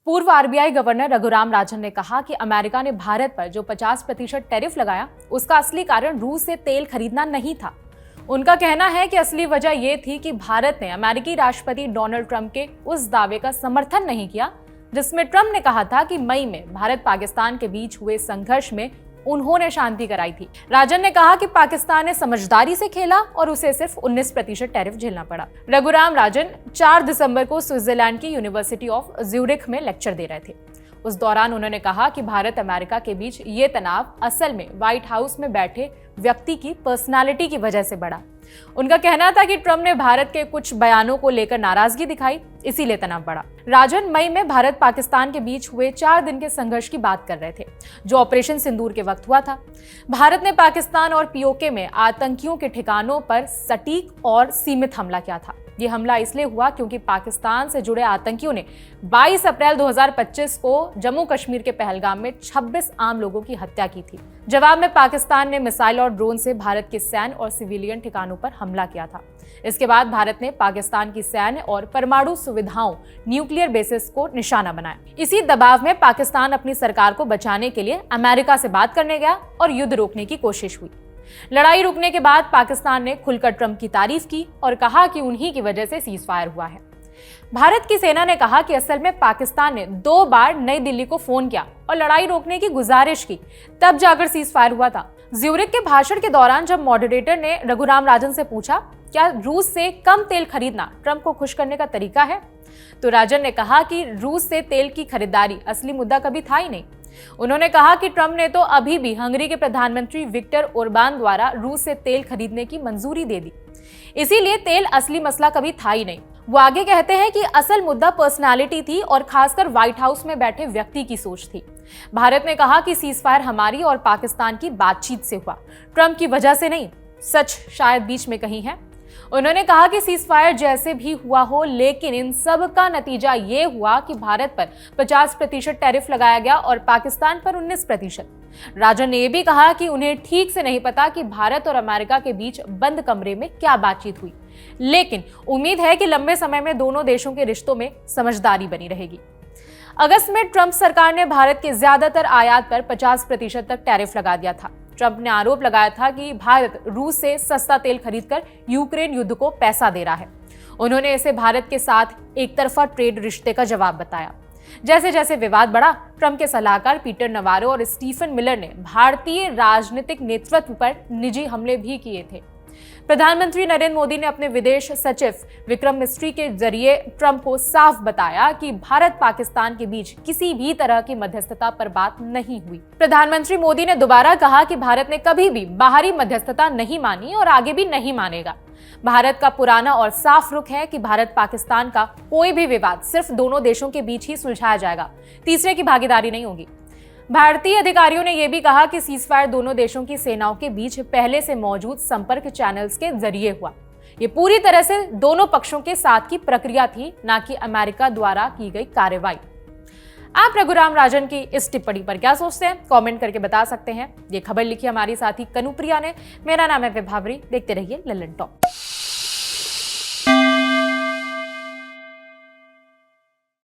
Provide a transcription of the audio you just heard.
पूर्व RBI governor Raghuram Rajan ने कहा कि अमेरिका ने भारत पर जो 50% टैरिफ लगाया, उसका असली कारण रूस से तेल खरीदना नहीं था। उनका कहना है कि असली वजह यह थी कि भारत ने अमेरिकी राष्ट्रपति डोनाल्ड ट्रंप के उस दावे का समर्थन नहीं किया जिसमें ट्रंप ने कहा था कि मई में भारत पाकिस्तान के बीच हुए संघर्ष में उन्होंने शांति कराई थी। राजन ने कहा कि पाकिस्तान ने समझदारी से खेला और उसे सिर्फ 19% टैरिफ झेलना पड़ा। रघुराम राजन 4 दिसंबर को स्विट्जरलैंड की यूनिवर्सिटी ऑफ ज्यूरिख में लेक्चर दे रहे थे। उस दौरान उन्होंने कहा कि भारत अमेरिका के बीच ये तनाव असल में व्हाइट हाउस में बैठे व्यक्ति की पर्सनालिटी की वजह से बढ़ा। उनका कहना था कि ट्रंप ने भारत के कुछ बयानों को लेकर नाराजगी दिखाई, इसीलिए तनाव बढ़ा। राजन मई में भारत पाकिस्तान के बीच हुए 4 दिन के संघर्ष की बात कर रहे थे, जो ऑपरेशन सिंदूर के वक्त हुआ था। भारत ने पाकिस्तान और पीओके में आतंकियों के ठिकानों पर सटीक और सीमित हमला किया था। ये हमला इसलिए हुआ क्योंकि पाकिस्तान से जुड़े आतंकियों ने 22 अप्रैल 2025 को जम्मू कश्मीर के पहलगाम में 26 आम लोगों की हत्या की थी। जवाब में पाकिस्तान ने मिसाइल और ड्रोन से भारत के सैन्य और सिविलियन ठिकानों पर हमला किया था। इसके बाद भारत ने पाकिस्तान की सैन्य और परमाणु सुविधाओं, न्यूक्लियर बेसिस को निशाना बनाया। इसी दबाव में पाकिस्तान अपनी सरकार को बचाने के लिए अमेरिका से बात करने गया और युद्ध रोकने की कोशिश हुई। लड़ाई रुकने के बाद पाकिस्तान ने खुलकर ट्रंप की तारीफ की और कहा कि उन्हीं की वजह से सीज फायर हुआ है। भारत की सेना ने कहा कि असल में पाकिस्तान ने 2 बार नई दिल्ली को फोन किया और लड़ाई रोकने की गुजारिश की, तब जाकर सीज फायर हुआ था। ज्यूरिख के भाषण के दौरान जब मॉडरेटर ने रघुराम राजन से पूछा, क्या रूस से कम तेल खरीदना ट्रंप को खुश करने का तरीका है, तो राजन ने कहा कि रूस से तेल की खरीदारी असली मुद्दा कभी था ही नहीं। उन्होंने कहा कि ट्रंप ने तो अभी भी हंगरी के प्रधानमंत्री विक्टर ओरबान द्वारा रूस से तेल खरीदने की मंजूरी दे दी, इसीलिए तेल असली मसला कभी था ही नहीं। वो आगे कहते हैं कि असल मुद्दा पर्सनालिटी थी और खासकर व्हाइट हाउस में बैठे व्यक्ति की सोच थी। भारत ने कहा कि सीज फायर हमारी और पाकिस्तान की बातचीत से हुआ, ट्रंप की वजह से नहीं। सच शायद बीच में कहीं है। उन्होंने कहा कि सीज फायर जैसे भी हुआ हो, लेकिन इन सब का नतीजा ये हुआ कि भारत पर 50% टैरिफ लगाया गया और पाकिस्तान पर 19%। राजन ने यह भी कहा कि उन्हें ठीक से नहीं पता कि भारत और अमेरिका के बीच बंद कमरे में क्या बातचीत हुई, लेकिन उम्मीद है कि लंबे समय में दोनों देशों के रिश्तों में समझदारी बनी रहेगी। अगस्त में ट्रंप सरकार ने भारत के ज्यादातर आयात पर 50% तक टैरिफ लगा दिया था। ट्रंप ने आरोप लगाया था कि भारत रूस से सस्ता तेल खरीदकर यूक्रेन युद्ध को पैसा दे रहा है। उन्होंने इसे भारत के साथ एक तरफा ट्रेड रिश्ते का जवाब बताया। जैसे जैसे विवाद बढ़ा, ट्रंप के सलाहकार पीटर नवारो और स्टीफन मिलर ने भारतीय राजनीतिक नेतृत्व पर निजी हमले भी किए थे। प्रधानमंत्री नरेंद्र मोदी ने अपने विदेश सचिव विक्रम मिस्री के जरिए ट्रंप को साफ बताया कि भारत पाकिस्तान के बीच किसी भी तरह की मध्यस्थता पर बात नहीं हुई। प्रधानमंत्री मोदी ने दोबारा कहा कि भारत ने कभी भी बाहरी मध्यस्थता नहीं मानी और आगे भी नहीं मानेगा। भारत का पुराना और साफ रुख है कि भारत पाकिस्तान का कोई भी विवाद सिर्फ दोनों देशों के बीच ही सुलझाया जाएगा, तीसरे की भागीदारी नहीं होगी। भारतीय अधिकारियों ने यह भी कहा कि सीज फायर दोनों देशों की सेनाओं के बीच पहले से मौजूद संपर्क चैनल्स के जरिए हुआ। ये पूरी तरह से दोनों पक्षों के साथ की प्रक्रिया थी, ना कि अमेरिका द्वारा की गई कार्रवाई। आप रघुराम राजन की इस टिप्पणी पर क्या सोचते हैं, कमेंट करके बता सकते हैं। ये खबर लिखी हमारी साथी कनुप्रिया ने। मेरा नाम है विभावरी। देखते रहिए लल्लन टॉप।